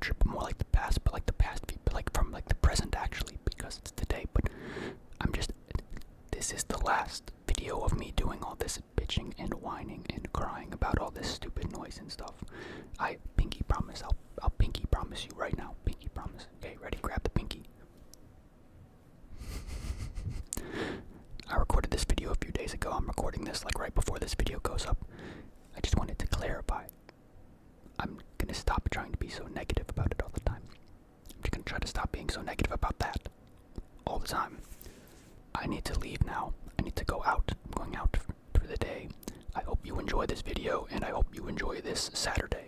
future, but more like the past, but like the past, but like from like the present actually, because it's today. But I'm just, this is the last video of me doing all this bitching and whining and crying about all this stupid noise and stuff. I pinky promise, I'll pinky promise you right now, pinky promise. Okay, ready? Grab the pinky. I recorded this video a few days ago. I'm recording this like right before this video goes up. I just wanted to clarify. I'm gonna stop trying to be so negative about it all the time. I'm just gonna try to stop being so negative about that all the time. I need to leave now. I need to go out. I'm going out for the day. I hope you enjoy this video, and I hope you enjoy this Saturday.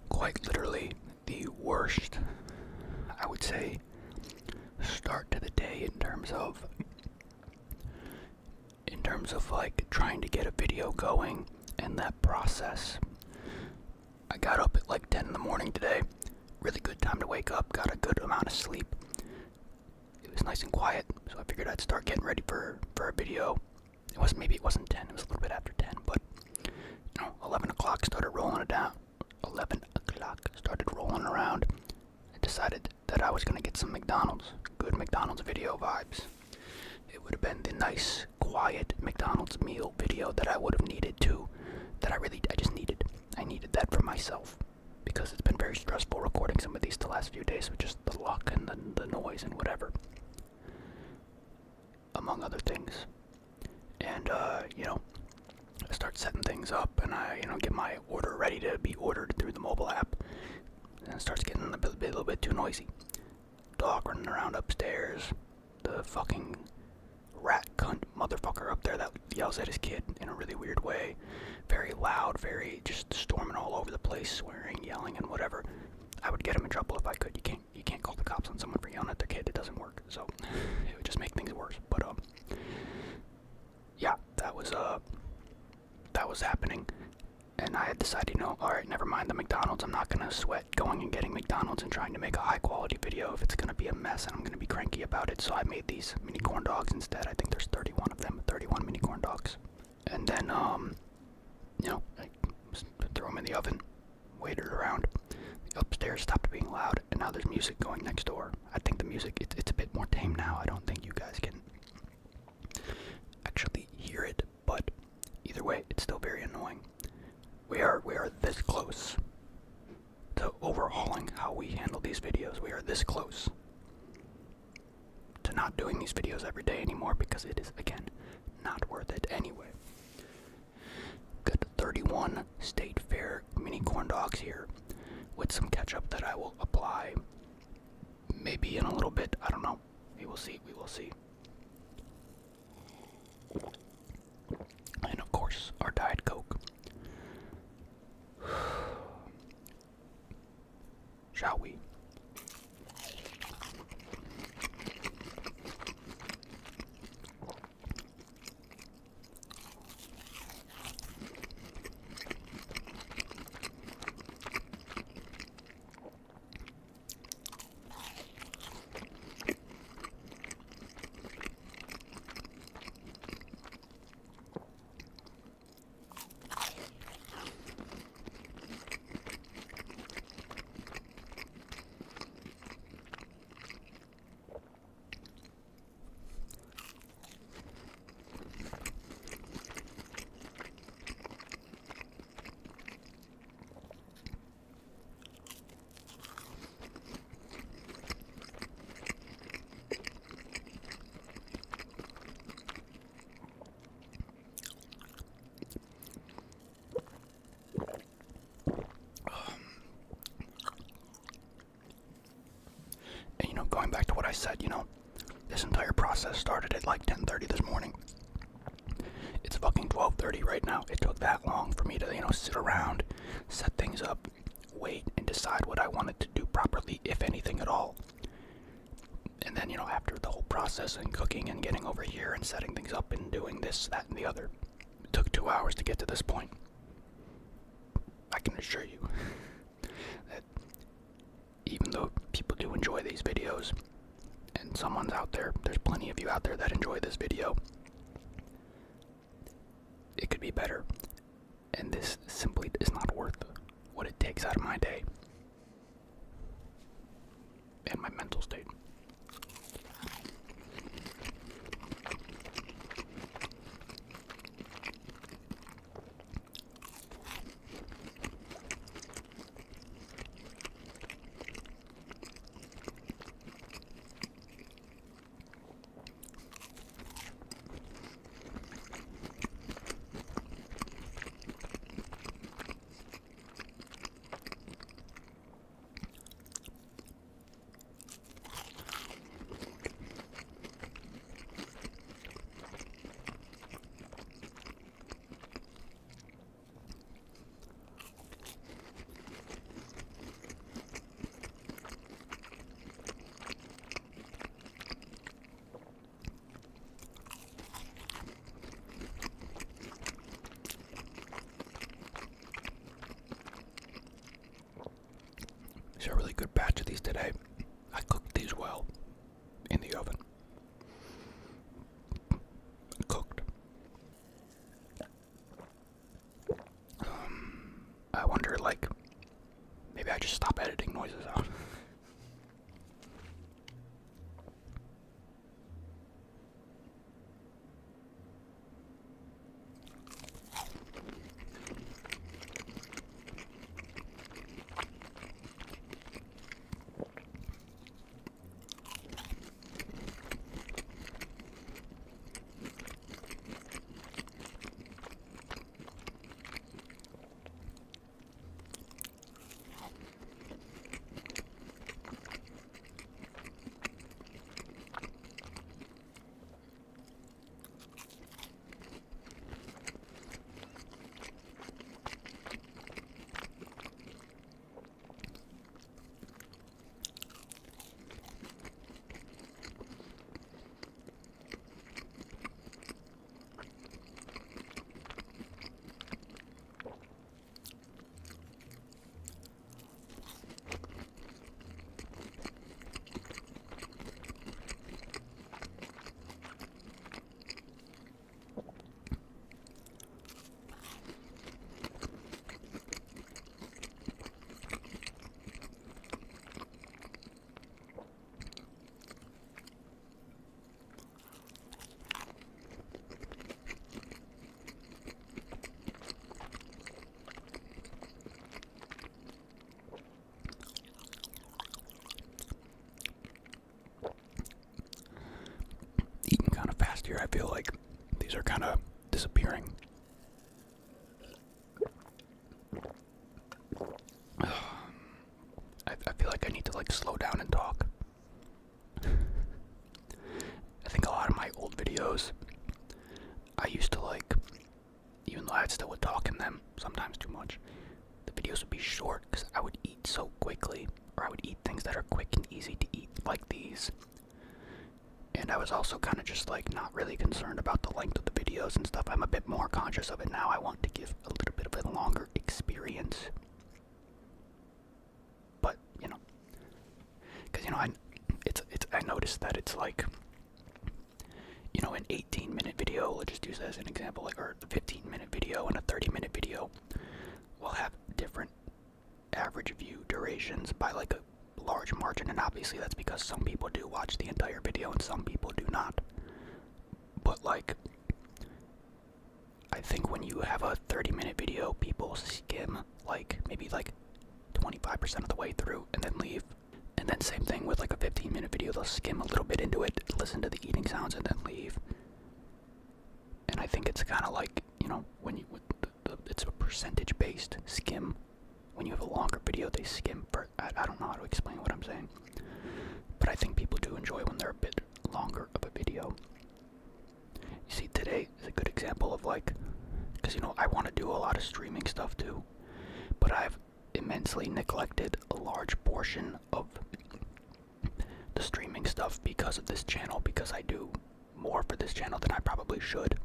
Quite literally the worst, I would say, start to the day in terms of like trying to get a video going and that process. I got up at like 10 in the morning today. Really good time to wake up, got a good amount of sleep. It was nice and quiet, so I figured I'd start getting ready for a video. Maybe it wasn't 10, it was a little bit after 10, but 11 o'clock started rolling it down. 11 o'clock started rolling around. I decided that I was gonna get some McDonald's, good McDonald's video vibes. It would have been the nice, quiet McDonald's meal video that I would have needed to, I just needed. I needed that for myself, because it's been very stressful recording some of these the last few days with just the luck and the noise and whatever, among other things. And, I start setting things up, and I, get my order ready to be ordered through the mobile app, and it starts getting a little bit too noisy. Dog running around upstairs, the fucking rat cunt motherfucker up there that yells at his kid in a really weird way, very loud, very just storming all over the place, swearing, yelling, and whatever. I would get him in trouble if I could. You can't call the cops on someone for yelling at their kid. It doesn't work. So it would just make things worse. But yeah, that was happening, and I had decided, alright, never mind the McDonald's. I'm not gonna sweat going and getting McDonald's and trying to make a high quality video if it's gonna be a mess and I'm gonna be cranky about it. So I made these mini corn dogs instead. I think there's 31 of them, 31 mini corn dogs. And then, I threw them in the oven, waited around. The upstairs stopped being loud, and now there's music going next door. I think the music, it's a bit more tame now. I don't think you guys can actually hear it, but either way, it's still very annoying. We are this close to overhauling how we handle these videos. We are this close to not doing these videos every day anymore, because it is, again, not worth it anyway. Got 31 State Fair mini corn dogs here with some ketchup that I will apply maybe in a little bit. I don't know. We will see. And of course, our Diet Coke. Shall we? Going back to what I said, this entire process started at like 10:30 this morning. It's fucking 12:30. 11:30 right now. It took that long for me to, sit around, set things up, wait, and decide what I wanted to do properly, if anything at all. And then, after the whole process and cooking and getting over here and setting things up and doing this, that, and the other, it took 2 hours to get to this point. I can assure you that even though people do enjoy these videos, and someone's out there, there's plenty of you out there that enjoy this video, it could be better. And this simply is not worth what it takes out of my day and my mental state. These are a really good batch of these today. I cooked these well in the oven. Cooked. I wonder, maybe I just stop editing noises out. Here, I feel like these are kind of disappearing. I feel like I need to slow down and talk. I think a lot of my old videos, I used to even though I still would talk in them, sometimes too much, the videos would be short because I would eat so quickly, or I would eat things that are quick and easy to eat, like these. And I was also kind of just not really concerned about the length of the videos and stuff. I'm a bit more conscious of it now. I want to give a little bit of a longer experience. But, because, I noticed that it's an 18-minute video, let's just use that as an example, or a 15-minute video and a 30-minute video will have different average view durations by a large margin, and obviously that's because some people do watch the entire video and some people do not. But I think when you have a 30-minute video, people skim maybe 25% of the way through and then leave. And then same thing with a 15-minute video, they'll skim a little bit into it, listen to the eating sounds, and then leave. And I think it's kind of when it's a percentage-based skim. When you have a longer video, they skim for, I don't know how to explain what I'm saying. But I think people do enjoy when they're a bit longer of a video. You see, today is a good example of because, I want to do a lot of streaming stuff too. But I've immensely neglected a large portion of the streaming stuff because of this channel, because I do more for this channel than I probably should.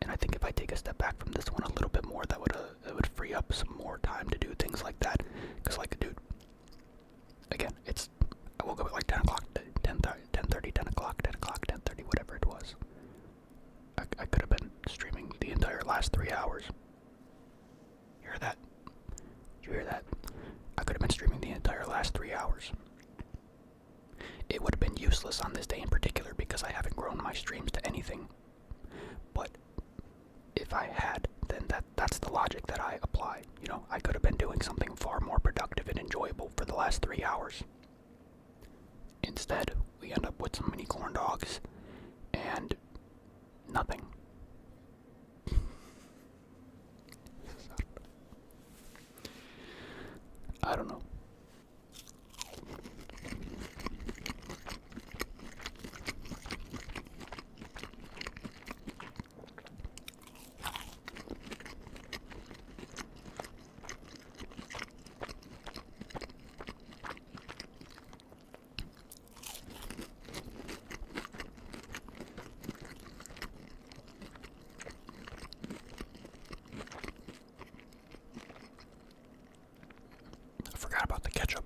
And I think if I take a step back from this one a little bit more, that would free up some more time to do things like that. Because, like, dude, again, I woke up at like 10 o'clock, 10:30, 10 o'clock, 10 o'clock, 10:30, whatever it was. I could have been streaming the entire last 3 hours. You hear that? Did you hear that? I could have been streaming the entire last 3 hours. It would have been useless on this day in particular because I haven't grown my streams to anything. But if I had, then that's the logic that I apply. I could have been doing something far more productive and enjoyable for the last 3 hours. Instead, we end up with some mini corn dogs and nothing. I don't know. I forgot about the ketchup.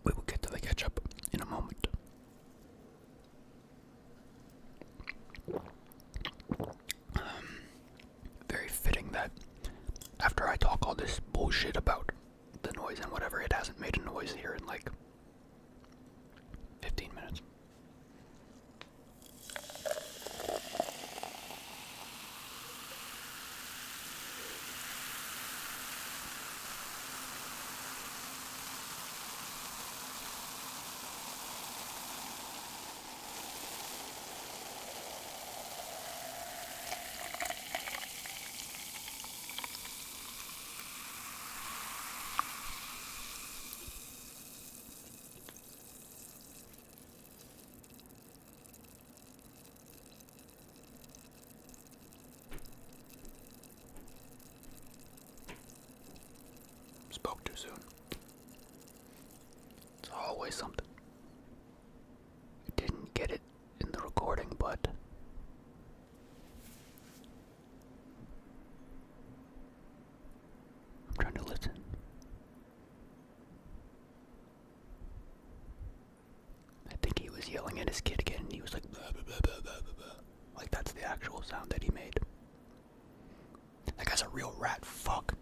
We will get to the ketchup in a moment. Very fitting that after I talk all this bullshit about the noise and whatever, it hasn't made a noise here in like 15 minutes. Spoke too soon. It's always something. I didn't get it in the recording, but I'm trying to listen. I think he was yelling at his kid again, and he was like, blah, blah, blah, blah, blah, blah. Like, that's the actual sound that he made. That guy's a real rat fuck.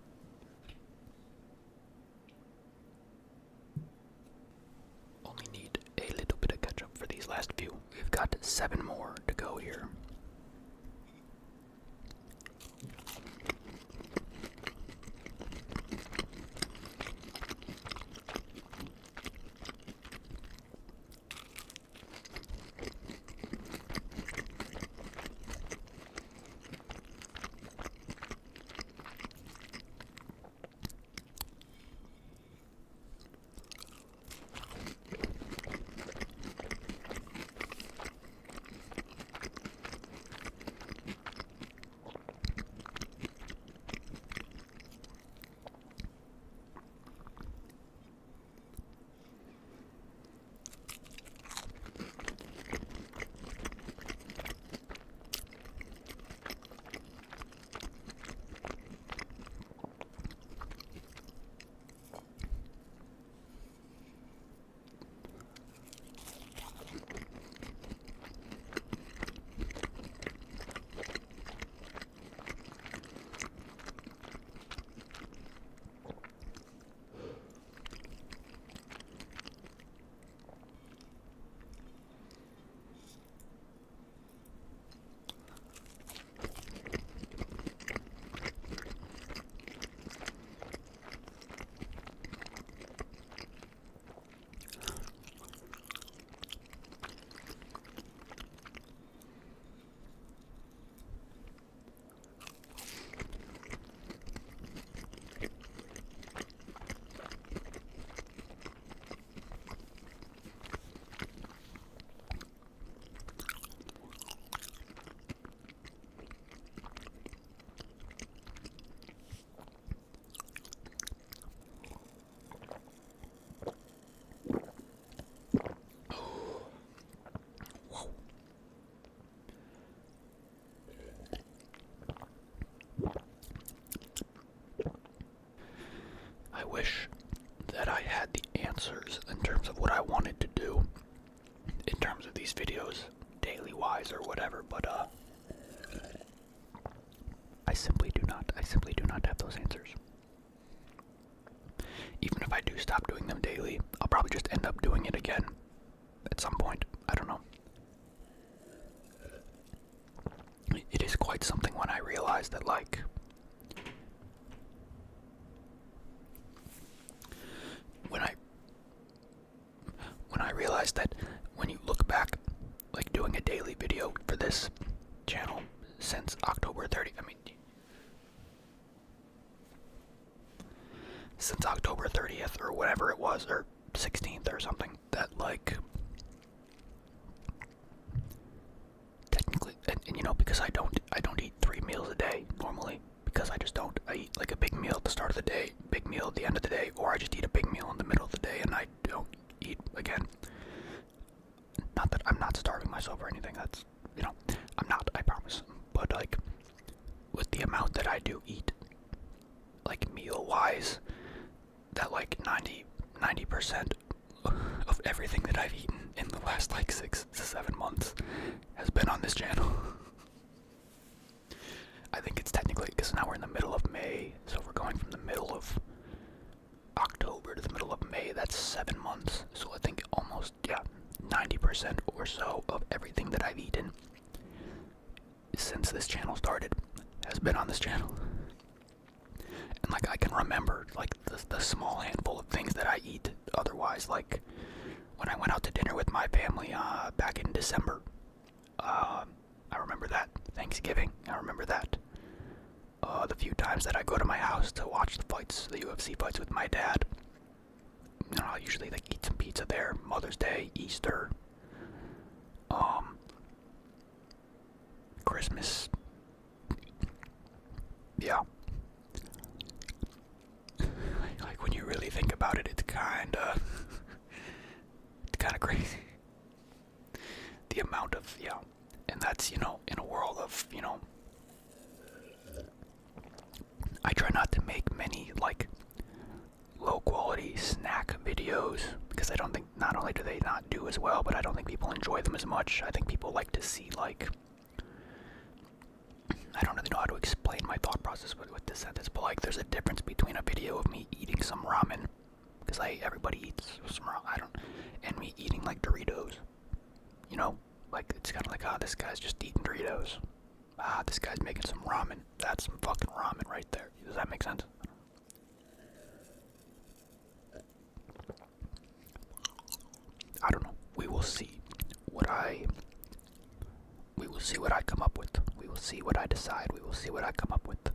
Only need a little bit of ketchup for these last few. We've got 7 more to go here. simply do not. I simply do not have those answers. Even if I do stop doing them daily, I'll probably just end up doing it again at some point. I don't know. It is quite something when I realize that, like, when I realize that when you look back, like doing a daily video for this channel since October 30th, since October 30th or whatever it was, or 16th or something, that like technically, and you know, because I don't eat 3 meals a day normally, because I just don't. I eat like a big meal at the start of the day, big meal at the end of the day, or I just eat a big meal in the middle of the day and I don't eat again. Not that I'm not starving myself or anything, that's, you know, I'm not, I promise. But like, with the amount that I do eat, like meal-wise, that like 90% of everything that I've eaten in the last like 6 to 7 months has been on this channel. I think it's technically, because now we're in the middle of May, so we're going from the middle of October to the middle of May, that's 7 months. So I think almost, yeah, 90% or so of everything that I've eaten since this channel started has been on this channel. And like, I can remember like the small handful of things that I eat otherwise, like when I went out to dinner with my family back in December. I remember that. Thanksgiving, I remember that. The few times that I go to my house to watch the fights, the UFC fights with my dad, you know, I'll usually like eat some pizza there. Mother's Day, Easter, Christmas. Yeah. Like when you really think about it, it's kinda crazy. The amount of, yeah. And that's, you know, in a world of, you know, I try not to make many like low quality snack videos, because I don't think, not only do they not do as well, but I don't think people enjoy them as much. I think people like to see, like, I don't really know how to explain my thought process with this sentence, but like, there's a difference between a video of me eating some ramen, because everybody eats some ramen, and me eating like Doritos, you know, like, it's kind of like, this guy's just eating Doritos. This guy's making some ramen. That's some fucking ramen right there. Does that make sense? I don't know. We will see what I come up with. We will see what I decide. We will see what I come up with.